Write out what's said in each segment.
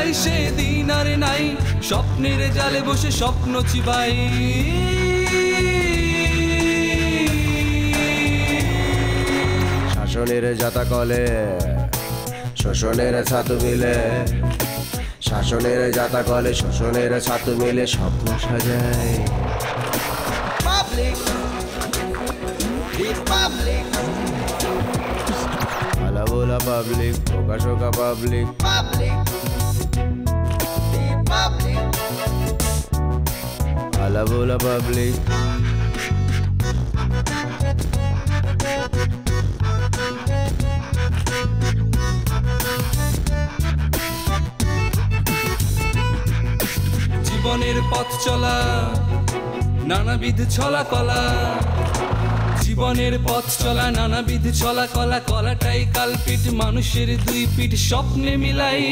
মিলাই সেদিন আর নাই, স্বপ্নের জালে বসে স্বপ্ন চিবাই। শাসনের জাতা কলে শোষণের ছাতু মিলে, শাসনের জাতা কলে শোষণের ছাতু মিলে স্বপ্ন সাজায়। আলা বোলা পাবলিক, প্রকাশকা পাবলিক, আলা বোলা পাবলিক। জীবনের পথ চলা নানাবিধ ছলা কলা, জীবনের পথ চলা নানাবিধ ছলা কলা, কলাটাই কালপিট মানুষের দুই পিঠ স্বপ্নে মিলাই।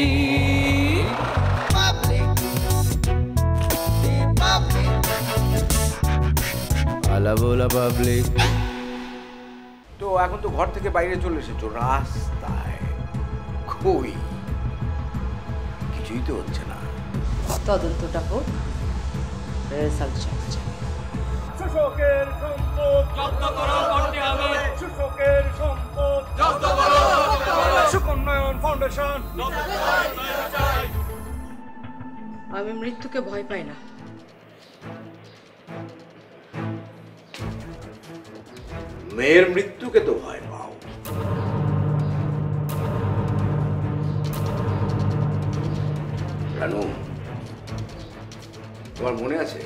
আলা বোলা পাবলিক। তো এখন তো ঘর থেকে বাইরে চলে এসেছো, রাস্তায় কই কিছুই তো হচ্ছে না। তদন্তটা হোক, রেজাল্ট চাই। শোষকের সম্পদ জব্দ করা করতে হবে, শোষকের সম্পদ জব্দ করো, সুকন্যয়ন ফাউন্ডেশন। আমি মৃত্যুকে ভয় পাই না। মেয়ের মৃত্যুকে তো ভয় পাও। রানু, তোমার মনে আছে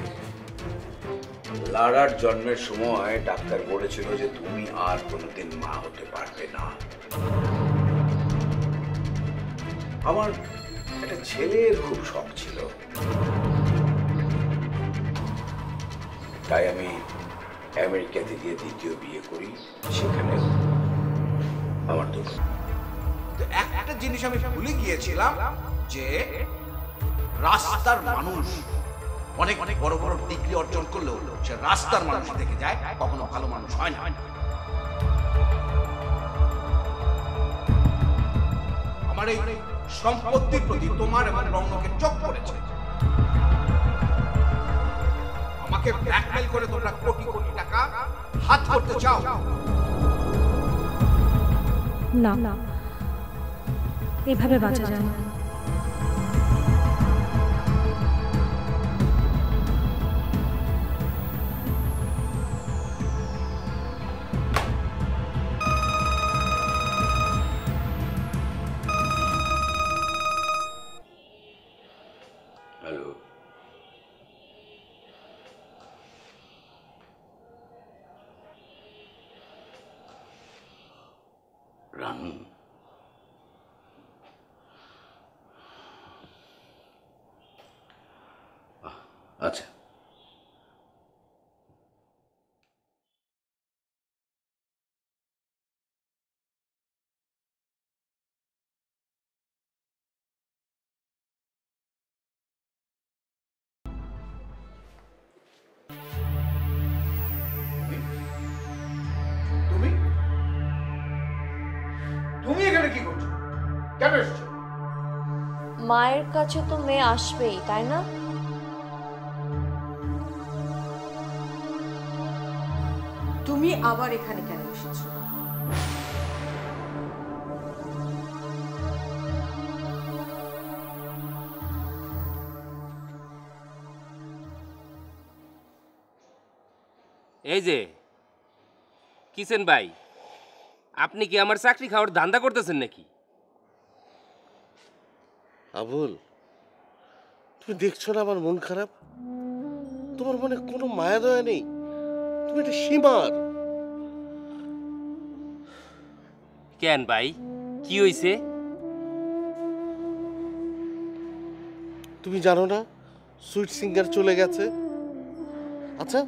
লারার জন্মের সময় ডাক্তার বলেছিল যে তুমি আর কোনোদিন মা হতে পারবে না। আমার একটা ছেলের খুব শখ ছিল, তাই আমি আমেরিকাতে গিয়ে দ্বিতীয় বিয়ে করি। সেখানে আমার দুটো। একটা জিনিস আমি ভুলে গিয়েছিলাম যে রাস্তার মানুষ অনেক অনেক বড় বড় ডিগ্রি অর্জন করলেও সে রাস্তার মানুষ থেকে যায়, কখনো ভালো মানুষ হয় না। আমার এই সম্পত্তির প্রতি তোমার এবং রৌনকের চোখ পড়েছে। আমাকে ব্ল্যাকমেইল করে তোমরা কোটি কোটি টাকা হাত করতে চাও। না, এভাবে বাঁচা যায় না। হ্যালো, রানু, আচ্ছা তুমি তুমি এখানে কি করছো? কেন এসছো? মায়ের কাছে তো মেয়ে আসবেই, তাই না? তুমি আবার এখানে কেন এসেছো? এই যে কিসেন ভাই, আপনি কি আমার চাকরি খাওয়ার ধান্দা করতেছেন নাকি? আবুল, তুমি দেখছো না আমার মন খারাপ? তোমার মনে কোনো মায়া দয়া নেই? তুমি এটা সীমার। কেন ভাই, কি হইছে? তুমি জানো না সুইট সিঙ্গার চলে গেছে? আচ্ছা,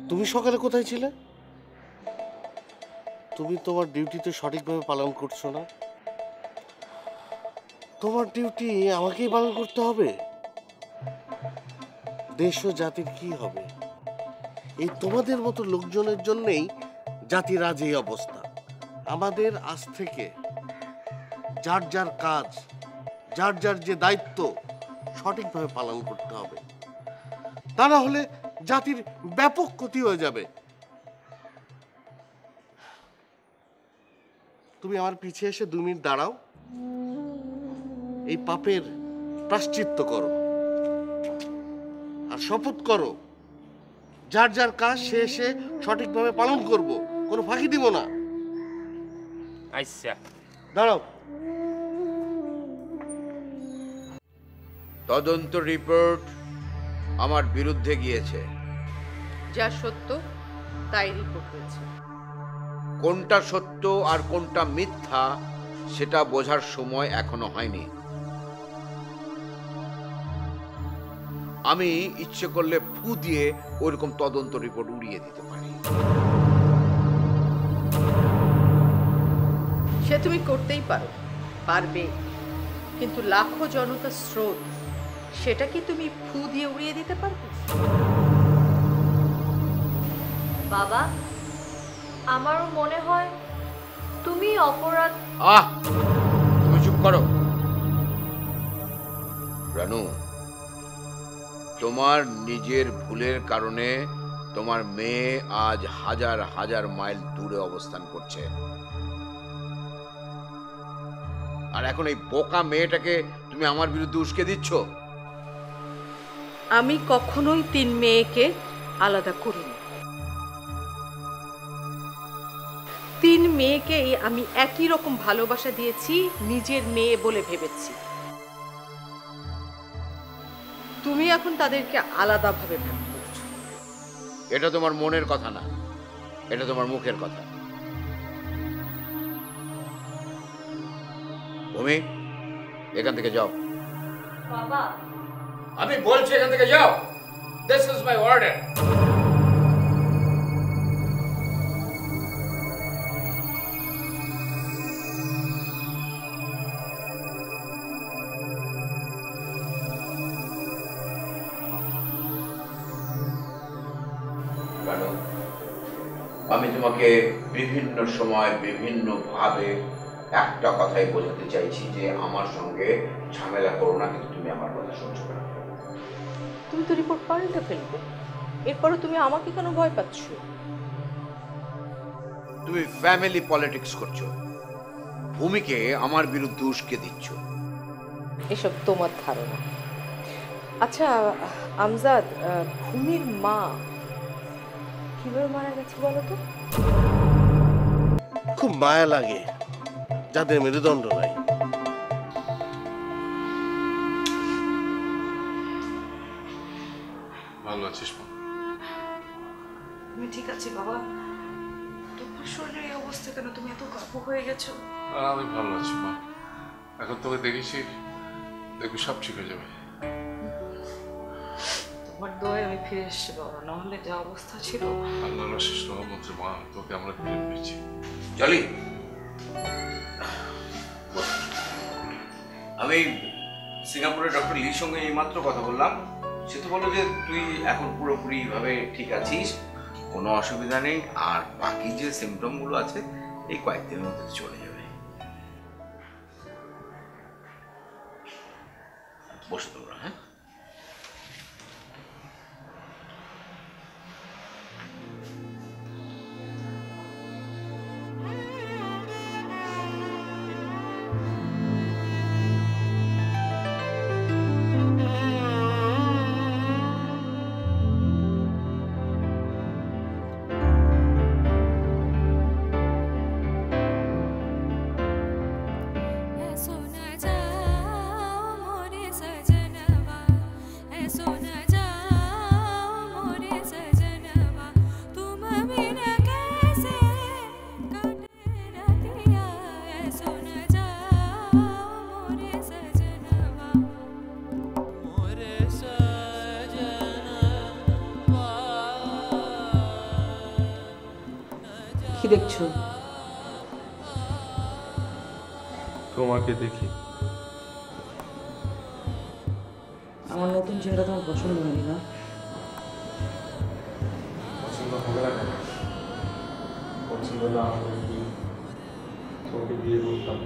তুমি সকালে কোথায় ছিলে? তুমি তোমার ডিউটিতে সঠিকভাবে পালন করছো না। তোমার ডিউটি আমাকেই পালন করতে হবে। দেশ ও জাতির কি হবে? এই তোমাদের মতো লোকজনের জন্যই জাতির আজ এই অবস্থা। আমাদের আজ থেকে যার যার কাজ, যার যার যে দায়িত্ব সঠিকভাবে পালন করতে হবে, তা না হলে জাতির ব্যাপক ক্ষতি হয়ে যাবে। তুমি আমার পিছিয়ে এসে 2 মিনিট দাঁড়াও, এই পাপের প্রায়শ্চিত্ত করো আর শপথ করো যার যার কাজ সে এসে সঠিকভাবে পালন করব, কোনো ফাঁকি দিব না। আচ্ছা দাঁড়াও। তদন্ত রিপোর্ট আমার বিরুদ্ধে গিয়েছে। যা সত্য তাই রিপোর্ট হয়েছে। কোনটা সত্য আর কোনটা মিথ্যা সেটা বোঝার সময় এখনো হয়নি। আমি ইচ্ছে করলে ফু দিয়ে ওইরকম তদন্ত রিপোর্ট উড়িয়ে দিতে পারি। সে তুমি করতেই পারবে, কিন্তু লাখো জনতার স্রোত সেটা কি তুমি ফু দিয়ে উড়িয়ে দিতে পারবে? বাবা, আমারও মনে হয় তুমি অপরাধ। তুমি চুপ করো রানু। তোমার নিজের ভুলের কারণে তোমার মেয়ে আজ হাজার হাজার মাইল দূরে অবস্থান করছে, আর এখন এই বোকা মেয়েটাকে তুমি আমার বিরুদ্ধে উস্কে দিচ্ছ। আমি কখনোই 3 মেয়েকে আলাদা করিনি। 3 মেয়েকেই আমি একই রকম ভালোবাসা দিয়েছি, নিজের মেয়ে বলে ভেবেছি। তুমি এখন তাদেরকে আলাদাভাবে ভাগ করছো। এটা তোমার মনের কথা না, এটা তোমার মুখের কথা। ভূমি, এখান থেকে যাও। বাবা, আমি বলছি এখান থেকে যাও। This is my order. আমি তোমাকে বিভিন্ন সময় বিভিন্ন ভাবে একটা কথাই বোঝাতে চাইছি যে আমার সঙ্গে ঝামেলা করো না, কিন্তু তুমি আমার কথা শুনছো না। তুমি তো রিপোর্ট পাল্টে ফেলবে, এরপরও তুমি আমাকে কেন ভয় পাচ্ছ? তুমি ফ্যামিলি পলিটিক্স করছো, ভূমিকে আমার বিরুদ্ধে উস্কে দিচ্ছ। এসব তোমার ধারণা। আচ্ছা আমজাদ, ভূমির মা কিভাবে মারা গেছে বলো তো? খুব মায়া লাগে যাদের মেরুদণ্ড নাই। ভালো আছিস মা? তুমি ঠিক আছি বাবা? তোমার শরীরের এই অবস্থা কেন? তুমি এত কাবু হয়ে গেছো। আমি ভালো আছি মা, এখন তোকে দেখেছি, দেখবি সব ঠিক হয়ে যাবে। তোমার দোয়ায় আমি ফিরে এসেছি বাবা, নাহলে যা অবস্থা ছিল। আল্লাহর অশেষ রহমতে মা, তোকে আমরা ফিরে পেয়েছি। চলি, আমি সিঙ্গাপুরের ডক্টর লির সঙ্গে এইমাত্র কথা বললাম। সে তো বললো যে তুই এখন পুরোপুরি ভাবে ঠিক আছিস, কোনো অসুবিধা নেই, আর বাকি যে সিমটমগুলো আছে এই কয়েকদিনের মধ্যে চলে যাবে। বসে তোমরা। হ্যাঁ, কি দেখছো? তোমাকে দেখি। আমার নতুন চেহারা তোমার পছন্দ হয়নি না? পছন্দ হবে না কেন? পছন্দ না হলে কি তোমাকে বিয়ে করতাম?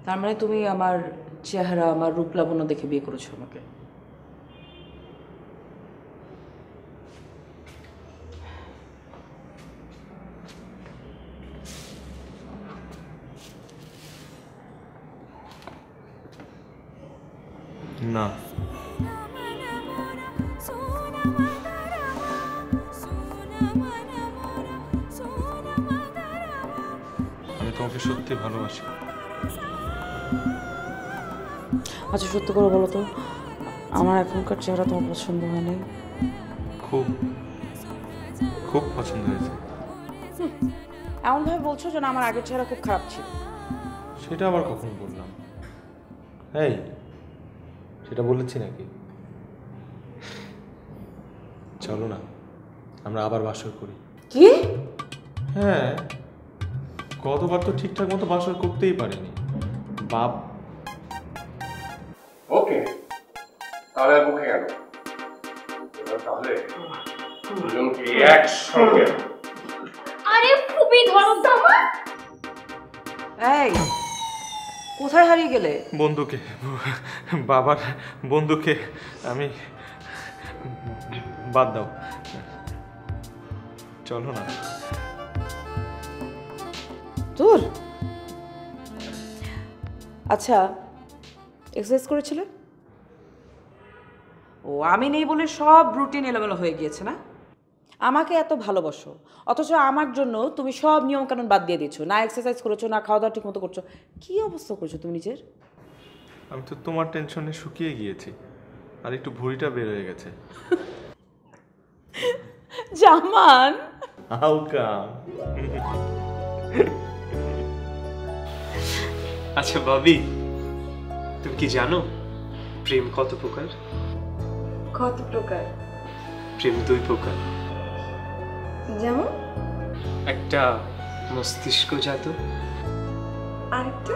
তার মানে তুমি আমার চেহারা, আমার রূপ লাবণ্য দেখে বিয়ে করেছো আমাকে? না, আমি তোমাকে সত্যি ভালোবাসি। আচ্ছা সত্যি করে বলো তো, আমার এখনকার চেহারা তোমার পছন্দ হয়নি? খুব খুব পছন্দ হয়েছে। এমনভাবে বলছো যেন আমার আগের চেহারা খুব খারাপ ছিল। সেটা আবার কখন বললাম? এই, সেটা বলেছি নাকি? চলো না, আমরা আবার বাসর করি। কি? হ্যাঁ, গতবার তো ঠিকঠাক মতো বাসর করতেই পারিনি। বাপ ওকে, তাহলে আর মুখে গেল। তাহলে দুজনকে একসঙ্গে। আরে খুবই ধরো দামা। এই কোথায় হারিয়ে গেলে? বন্ধুকে, বাবার বন্ধুকে আমি বাদ দাও, চলো না। তোর আচ্ছা এক্সারসাইজ করেছিলে? ও আমি নেই বলে সব রুটিন এলোমেলো হয়ে গিয়েছে না? আমাকে এত ভালোবাসো অথচ আমার জন্য তুমি সব নিয়মকানুন বাদ দিয়ে দিচ্ছ, না এক্সারসাইজ করেছো, না খাওয়া দাওয়া ঠিক মতো করছো। কি অবস্থা করছো তুমি নিজের? আমি তো তোমার টেনশনে শুকিয়ে গিয়েছি, আর একটু ভুঁড়িটা বের হয়ে গেছে। জামান হালকা। আচ্ছা ভাবি, তুমি কি জানো প্রেম কত প্রকার? কত প্রকার? প্রেম 2 প্রকার। যেমন? একটা মস্তিষ্কজাত, আরেকটা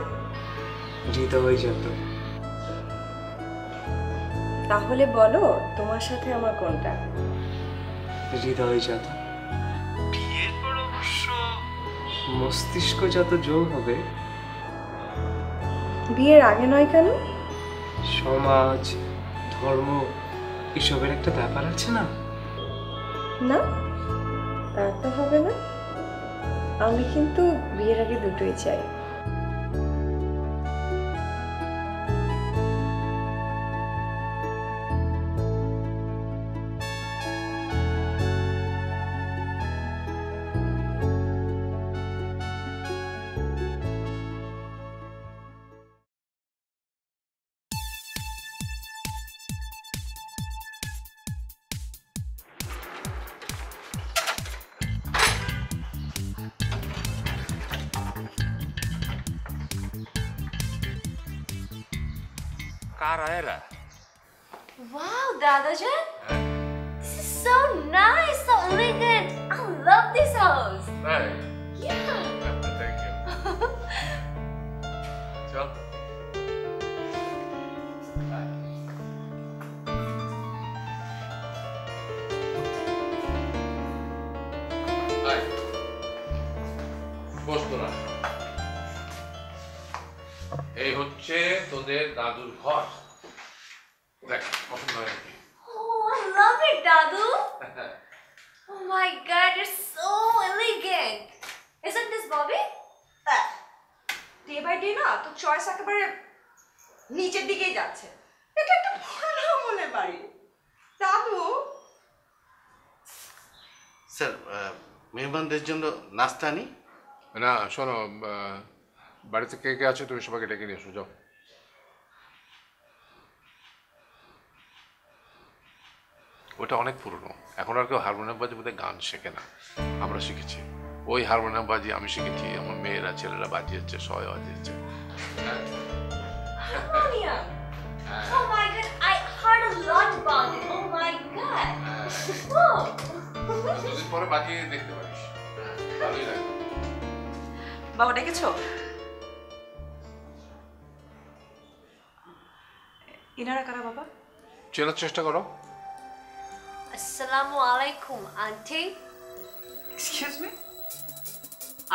হৃদয়জাত। তাহলে বলো তোমার সাথে আমার কোনটা? হৃদয়জাত। বিয়ের পর অবশ্য মস্তিষ্কজাত যোগ হবে। বিয়ের আগে নয় কেন? সমাজ, ধর্ম এসবের একটা ব্যাপার আছে না? না তা তো হবে না। আমি কিন্তু বিয়ের আগে দুটোই চাই। Wow, Dadajan! This is so nice, so elegant. I love this house. Right. Yeah. Thank you. Chal. Hi. বস তোরা। এই হচ্ছে তোদের দাদুর ঘর। দেখ পছন্দ হয় নাকি? Oh, I love it, Dadu. Oh my God, it's so elegant. Isn't this Bobby? Day by day না তো চয়েস একেবারে নিচের দিকেই যাচ্ছে। এটা একটা ভালো আমলের বাড়ি দাদু। স্যার, মেহমানদের জন্য নাস্তা আনি? না শোনো, বাড়িতে কে কে আছে তুমি সবাইকে ডেকে নিয়ে এসো, যাও। ওটা অনেক পুরনো, এখন আর কেউ হারমোনিয়াম বাজি বোধহয় গান শেখে না, আমরা শিখেছি। ওই হারমোনিয়াম বাজি আমি শিখেছি, আমার মেয়েরা ছেলেরা বাজিয়েছে, সবাই বাজিয়েছে। Harmonium. Oh my God, I heard a lot about it. Oh my God. Oh. দুদিন পরে বাজিয়ে দেখতে পারিস, ভালোই লাগবে। বাবা ডেকেছো? ইনারা কারা বাবা? চেনার চেষ্টা করো। Assalamu alaikum, auntie. Excuse me,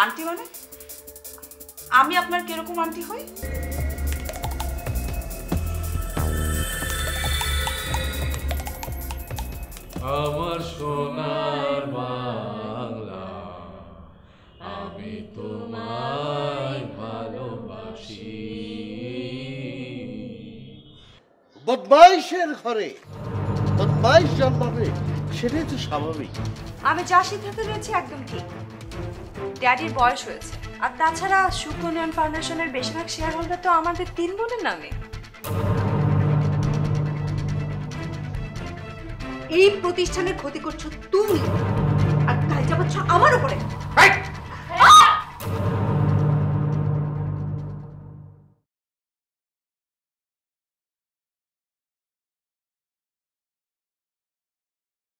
aunty মানে? আমি আপনার কিরকম আন্টি হই? সোনার বাংলা, আমি তোমায় ভালোবাসি। বদমাইশের ঘরে বদমাইশ জন্মাবে, সেটাই তো স্বাভাবিক। আমি যা সিদ্ধান্ত নিয়েছি একদম ঠিক। ড্যাডির বয়স হয়েছে, আর তাছাড়া সুকন্যন ফাউন্ডেশনের বেশিরভাগ শেয়ার হোল্ডার তো আমাদের 3 বোনের নামে। এই প্রতিষ্ঠানের ক্ষতি করছো তুমি, আর দায় চাপাচ্ছ আমার উপরে।